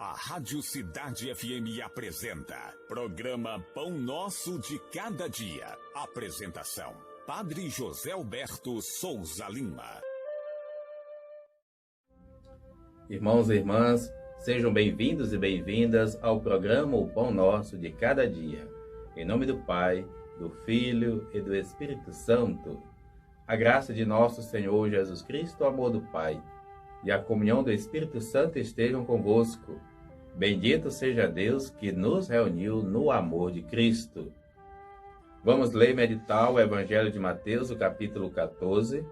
A Rádio Cidade FM apresenta programa Pão Nosso de Cada Dia. Apresentação: Padre José Alberto Souza Lima. Irmãos e irmãs, sejam bem-vindos e bem-vindas ao programa O Pão Nosso de Cada Dia. Em nome do Pai, do Filho e do Espírito Santo. A graça de nosso Senhor Jesus Cristo, o amor do Pai e a comunhão do Espírito Santo estejam convosco. Bendito seja Deus que nos reuniu no amor de Cristo. Vamos ler e meditar o Evangelho de Mateus, o capítulo 14,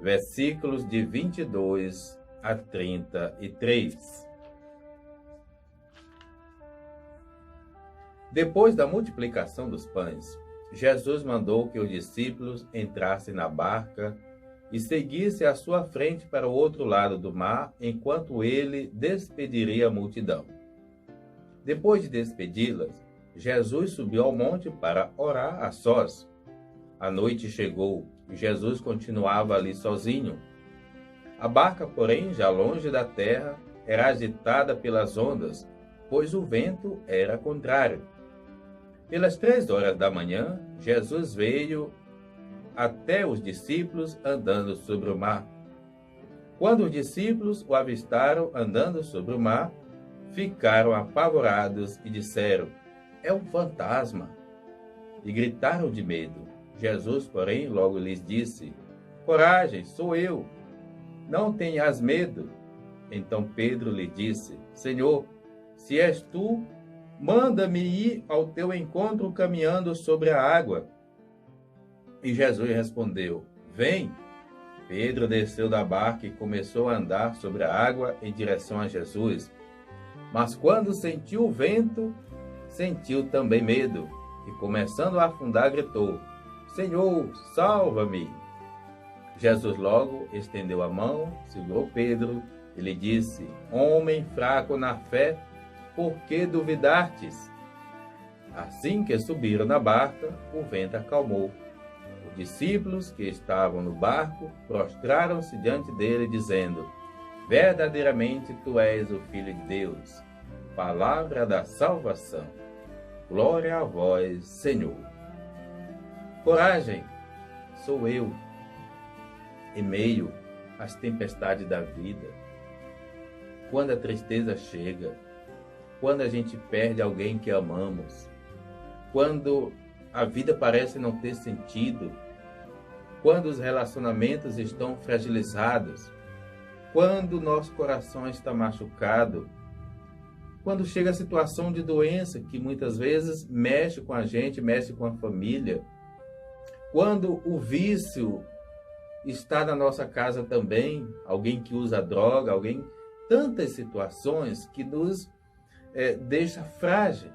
versículos de 22 a 33. Depois da multiplicação dos pães, Jesus mandou que os discípulos entrassem na barca e seguissem à sua frente para o outro lado do mar, enquanto ele despediria a multidão. Depois de despedi-las, Jesus subiu ao monte para orar a sós. A noite chegou e Jesus continuava ali sozinho. A barca, porém, já longe da terra, era agitada pelas ondas, pois o vento era contrário. Pelas 3 horas da manhã, Jesus veio até os discípulos andando sobre o mar. Quando os discípulos o avistaram andando sobre o mar, ficaram apavorados e disseram: "É um fantasma!" E gritaram de medo. Jesus, porém, logo lhes disse: "Coragem, sou eu! Não tenhas medo." Então Pedro lhe disse: "Senhor, se és tu, manda-me ir ao teu encontro caminhando sobre a água." E Jesus respondeu: "Vem." Pedro desceu da barca e começou a andar sobre a água em direção a Jesus. Mas quando sentiu o vento, sentiu também medo, e começando a afundar, gritou: "Senhor, salva-me!" Jesus logo estendeu a mão, segurou Pedro e lhe disse: "Homem fraco na fé, por que duvidastes?" Assim que subiram na barca, o vento acalmou. Os discípulos que estavam no barco prostraram-se diante dele, dizendo: "Verdadeiramente tu és o Filho de Deus." Palavra da salvação. Glória a vós, Senhor. Coragem, sou eu. Em meio às tempestades da vida, quando a tristeza chega, quando a gente perde alguém que amamos, quando a vida parece não ter sentido, quando os relacionamentos estão fragilizados, quando o nosso coração está machucado, quando chega a situação de doença que muitas vezes mexe com a gente, mexe com a família, quando o vício está na nossa casa também, alguém que usa droga, tantas situações que nos deixa frágil,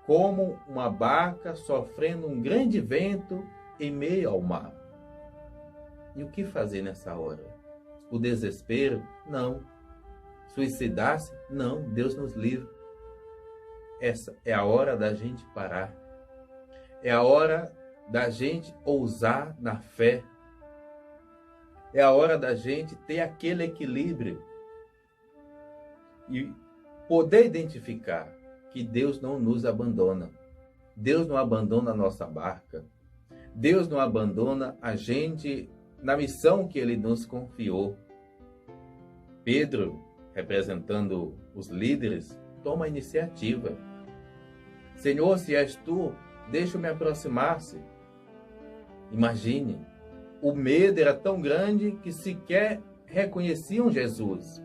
como uma barca sofrendo um grande vento em meio ao mar. E o que fazer nessa hora? O desespero? Não. Suicidar-se? Não. Deus nos livre. Essa é a hora da gente parar. É a hora da gente ousar na fé. É a hora da gente ter aquele equilíbrio e poder identificar que Deus não nos abandona. Deus não abandona a nossa barca. Deus não abandona a gente na missão que Ele nos confiou. Pedro, representando os líderes, toma a iniciativa. "Senhor, se és tu, deixa-me aproximar-se." Imagine, o medo era tão grande que sequer reconheciam Jesus.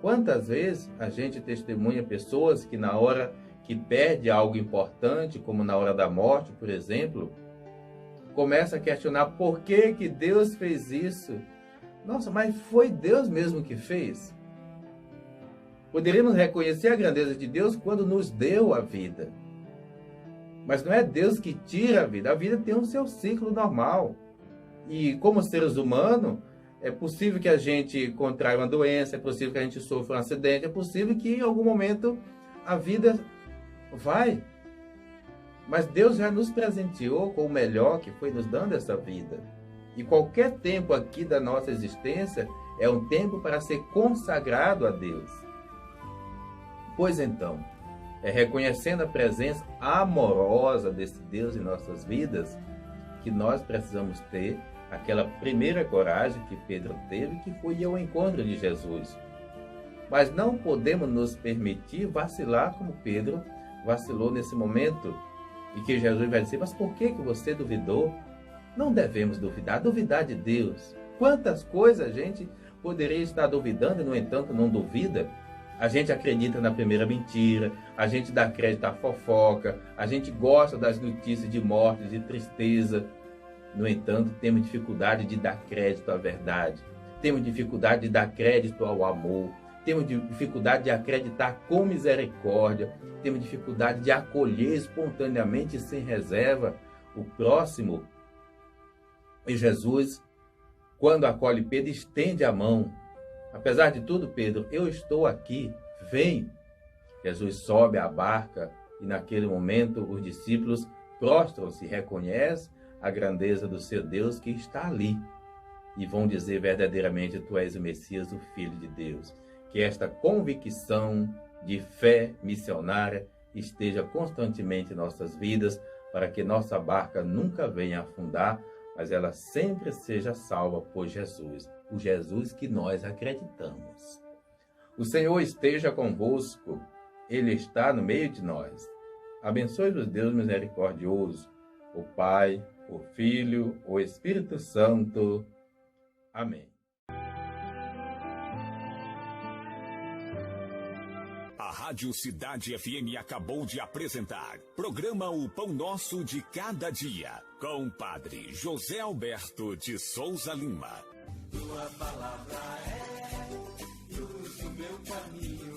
Quantas vezes a gente testemunha pessoas que na hora que perde algo importante, como na hora da morte, por exemplo, começa a questionar por que Deus fez isso. Nossa, mas foi Deus mesmo que fez? Poderíamos reconhecer a grandeza de Deus quando nos deu a vida. Mas não é Deus que tira a vida. A vida tem um seu ciclo normal. E como seres humanos, é possível que a gente contraia uma doença, é possível que a gente sofra um acidente, é possível que em algum momento a vida vai. Mas Deus já nos presenteou com o melhor, que foi nos dando essa vida. E qualquer tempo aqui da nossa existência é um tempo para ser consagrado a Deus. Pois então, é reconhecendo a presença amorosa desse Deus em nossas vidas que nós precisamos ter aquela primeira coragem que Pedro teve, que foi ir ao encontro de Jesus. Mas não podemos nos permitir vacilar como Pedro vacilou nesse momento, e que Jesus vai dizer: mas por que você duvidou? Não devemos duvidar de Deus. Quantas coisas a gente poderia estar duvidando e, no entanto, não duvida? A gente acredita na primeira mentira, a gente dá crédito à fofoca, a gente gosta das notícias de morte, de tristeza. No entanto, temos dificuldade de dar crédito à verdade. Temos dificuldade de dar crédito ao amor. Temos dificuldade de acreditar com misericórdia. Temos dificuldade de acolher espontaneamente e sem reserva o próximo. E Jesus, quando acolhe Pedro, estende a mão. Apesar de tudo, Pedro, eu estou aqui, vem. Jesus sobe à barca e naquele momento os discípulos prostram-se, reconhecem a grandeza do seu Deus que está ali. E vão dizer verdadeiramente: tu és o Messias, o Filho de Deus. Que esta convicção de fé missionária esteja constantemente em nossas vidas, para que nossa barca nunca venha a afundar, mas ela sempre seja salva por Jesus, o Jesus que nós acreditamos. O Senhor esteja convosco, Ele está no meio de nós. Abençoe-vos Deus misericordioso, o Pai, o Filho, o Espírito Santo. Amém. A Rádio Cidade FM acabou de apresentar programa O Pão Nosso de Cada Dia, com o Padre José Alberto de Souza Lima. Tua palavra é luz do meu caminho.